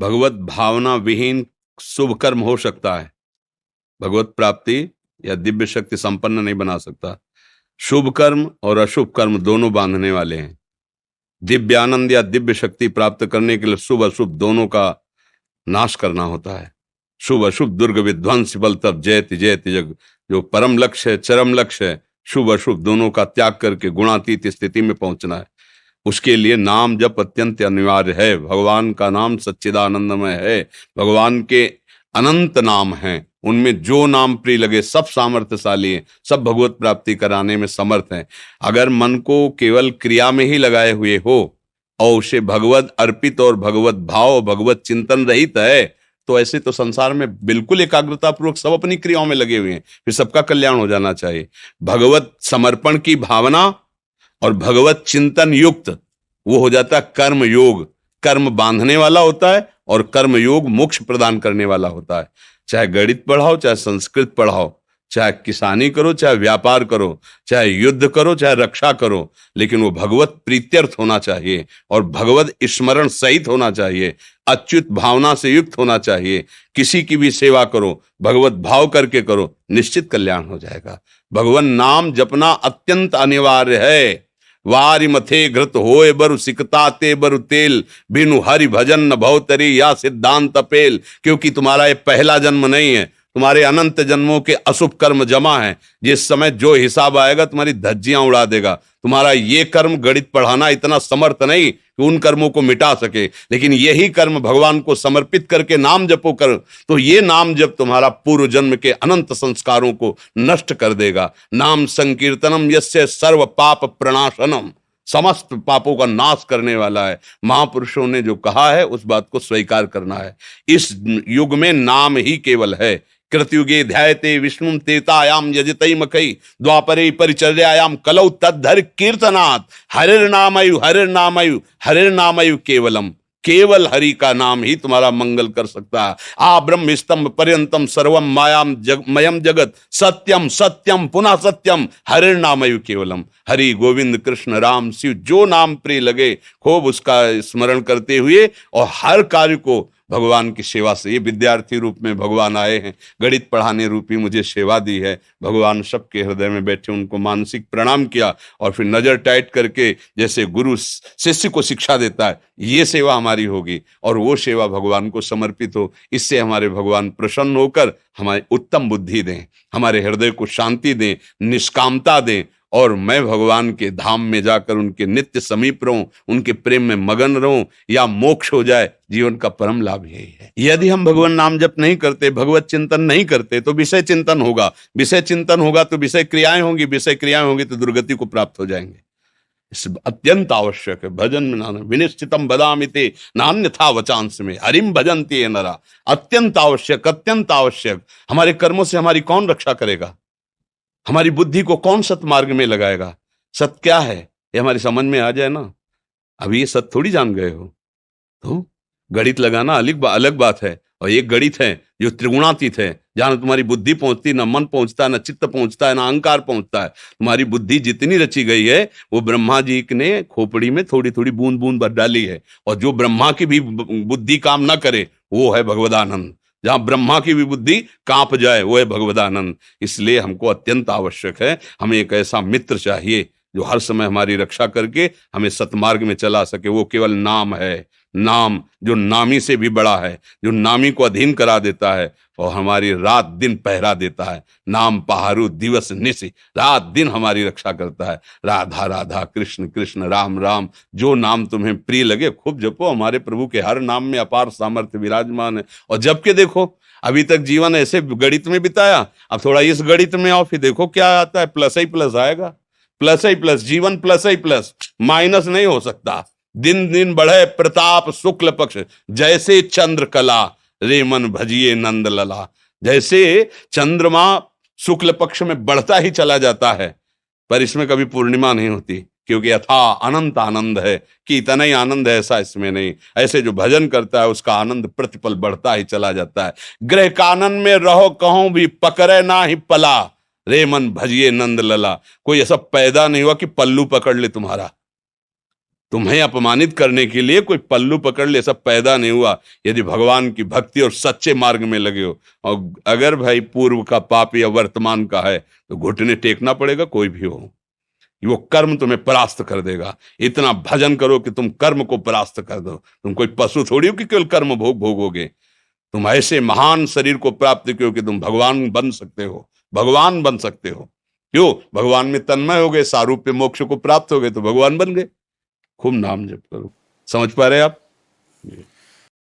भगवत भावना विहीन शुभ कर्म हो सकता है, भगवत प्राप्ति या दिव्य शक्ति संपन्न नहीं बना सकता। शुभ कर्म और अशुभ कर्म दोनों बांधने वाले हैं। दिव्य आनंद या दिव्य शक्ति प्राप्त करने के लिए शुभ अशुभ दोनों का नाश करना होता है। शुभ अशुभ दुर्ग विध्वंस बल तब जयति जयति जग, जो परम लक्ष्य है, चरम लक्ष्य है, शुभ अशुभ दोनों का त्याग करके गुणातीत स्थिति में पहुंचना है। उसके लिए नाम जप अत्यंत अनिवार्य है। भगवान का नाम सच्चिदानंदमय है, भगवान के अनंत नाम हैं, उनमें जो नाम प्रिय लगे सब सामर्थ्यशाली हैं, सब भगवत प्राप्ति कराने में समर्थ हैं। अगर मन को केवल क्रिया में ही लगाए हुए हो और उसे भगवत अर्पित और भगवत भाव भगवत चिंतन रहित है, तो ऐसे तो संसार में बिल्कुल एकाग्रता पूर्वक सब अपनी क्रियाओं में लगे हुए हैं, फिर सबका कल्याण हो जाना चाहिए। भगवत समर्पण की भावना और भगवत चिंतन युक्त वो हो जाता है कर्म योग। कर्म बांधने वाला होता है और कर्म योग मोक्ष प्रदान करने वाला होता है। चाहे गणित पढ़ाओ, चाहे संस्कृत पढ़ाओ, चाहे किसानी करो, चाहे व्यापार करो, चाहे युद्ध करो, चाहे रक्षा करो, लेकिन वो भगवत प्रीत्यर्थ होना चाहिए और भगवत स्मरण सहित होना चाहिए, अच्युत भावना से युक्त होना चाहिए। किसी की भी सेवा करो, भगवत भाव करके करो, निश्चित कल्याण हो जाएगा। भगवान नाम जपना अत्यंत अनिवार्य है। वारि मथे घृत होए बरु सिकता ते बरु तेल, बिनु हरि भजन न भवतरी या सिद्धांत पेल। क्योंकि तुम्हारा ये पहला जन्म नहीं है, तुम्हारे अनंत जन्मों के अशुभ कर्म जमा है। जिस समय जो हिसाब आएगा तुम्हारी धज्जियां उड़ा देगा। तुम्हारा ये कर्म गणित पढ़ाना इतना समर्थ नहीं कि उन कर्मों को मिटा सके, लेकिन यही कर्म भगवान को समर्पित करके नाम जपो कर, तो ये नाम जप तुम्हारा पूर्व जन्म के अनंत संस्कारों को नष्ट कर देगा। नाम संकीर्तनम यस्य सर्व पाप प्रणाशनम, समस्त पापों का नाश करने वाला है। महापुरुषों ने जो कहा है उस बात को स्वीकार करना है। इस युग में नाम ही केवल है। कृतयुगे ध्यायते विष्णुम तेतायाम यजतै मकई, द्वापरे परिचर्यायाम कलौ तद्धर कीर्तनात्, हरिर्नामयु हरिर्नामयु केवलम। केवल हरि का नाम ही तुम्हारा मंगल कर सकता है। आ ब्रह्म स्तंभ पर्यंतम सर्वम मायाम मयम जगत सत्यम सत्यम पुनः सत्यम हरिर्नामयु केवलम। हरि गोविंद कृष्ण राम शिव जो नाम प्रिय लगे खूब उसका स्मरण करते हुए और हर कार्य को भगवान की सेवा से। ये विद्यार्थी रूप में भगवान आए हैं, गणित पढ़ाने रूपी मुझे सेवा दी है। भगवान सबके हृदय में बैठे उनको मानसिक प्रणाम किया और फिर नजर टाइट करके जैसे गुरु शिष्य को शिक्षा देता है, ये सेवा हमारी होगी और वो सेवा भगवान को समर्पित हो। इससे हमारे भगवान प्रसन्न होकर हमारी उत्तम बुद्धि दें, हमारे हृदय को शांति दें, निष्कामता दें और मैं भगवान के धाम में जाकर उनके नित्य समीप रहूं, उनके प्रेम में मगन रहूं या मोक्ष हो जाए। जीवन का परम लाभ यही है। यदि हम भगवान नाम जप नहीं करते, भगवत चिंतन नहीं करते, तो विषय चिंतन होगा, विषय चिंतन होगा तो विषय क्रियाएं होंगी, विषय क्रियाएं होंगी तो दुर्गति को प्राप्त हो जाएंगे। इस अत्यंत आवश्यक है। भजन में नाम विनिश्चितम बदामिते नान्यथा वचांस में हरिम भजन्ति ये नरा। अत्यंत आवश्यक, अत्यंत आवश्यक। हमारे कर्मों से हमारी कौन रक्षा करेगा? हमारी बुद्धि को कौन सत्मार्ग में लगाएगा? सत क्या है ये हमारी समझ में आ जाए ना। अभी ये सत थोड़ी जान गए हो तो गणित लगाना अलग बात है, और एक गणित है जो त्रिगुणातीत है, जहां तुम्हारी बुद्धि पहुंचती, ना मन पहुंचता, ना चित्त पहुंचता है, ना अहंकार पहुंचता है। तुम्हारी बुद्धि जितनी रची गई है वो ब्रह्मा जी ने खोपड़ी में थोड़ी थोड़ी बूंद बूंद भर डाली है, और जो ब्रह्मा की भी बुद्धि काम ना करे वो है भगवदानंद। जहां ब्रह्मा की भी बुद्धि कांप जाए वो है भगवदानंद। इसलिए हमको अत्यंत आवश्यक है, हमें एक ऐसा मित्र चाहिए जो हर समय हमारी रक्षा करके हमें सतमार्ग में चला सके। वो केवल नाम है, नाम जो नामी से भी बड़ा है, जो नामी को अधीन करा देता है और हमारी रात दिन पहरा देता है। नाम पहारू दिवस निशि, रात दिन हमारी रक्षा करता है। राधा राधा कृष्ण कृष्ण राम राम, जो नाम तुम्हें प्रिय लगे खूब जपो। हमारे प्रभु के हर नाम में अपार सामर्थ्य विराजमान है। और जब के देखो, अभी तक जीवन ऐसे गणित में बिताया, अब थोड़ा इस गणित में आओ, फिर देखो क्या आता है। प्लस ही प्लस आएगा, प्लस ही प्लस, जीवन प्लस ही प्लस, माइनस नहीं हो सकता। दिन दिन बढ़े प्रताप शुक्ल पक्ष, जैसे चंद्र कला रे मन भजिए नंद लला। जैसे चंद्रमा शुक्ल पक्ष में बढ़ता ही चला जाता है, पर इसमें कभी पूर्णिमा नहीं होती, क्योंकि यथा अनंत आनंद है कि इतना ही आनंद है ऐसा इसमें नहीं। ऐसे जो भजन करता है उसका आनंद प्रतिपल बढ़ता ही चला जाता है। ग्रह कानन में रहो कहूं भी पकड़े ना ही पला, रे मन भजिए नंद लला। कोई ऐसा पैदा नहीं हुआ कि पल्लू पकड़ ले तुम्हारा। तुम्हें अपमानित करने के लिए कोई पल्लू पकड़ ले, सब पैदा नहीं हुआ। यदि भगवान की भक्ति और सच्चे मार्ग में लगे हो, और अगर भाई पूर्व का पाप या वर्तमान का है, तो घुटने टेकना पड़ेगा, कोई भी हो। वो कर्म तुम्हें परास्त कर देगा। इतना भजन करो कि तुम कर्म को परास्त कर दो। तुम कोई पशु थोड़ी हो कि केवल कर्म भोगोगे। तुम ऐसे महान शरीर को प्राप्त किया कि तुम भगवान बन सकते हो, भगवान बन सकते हो। क्यों? भगवान में तन्मय हो गए, सारूप्य मोक्ष को प्राप्त हो गए, तो भगवान बन गए। खूब नाम जप करो। समझ पा रहे आप?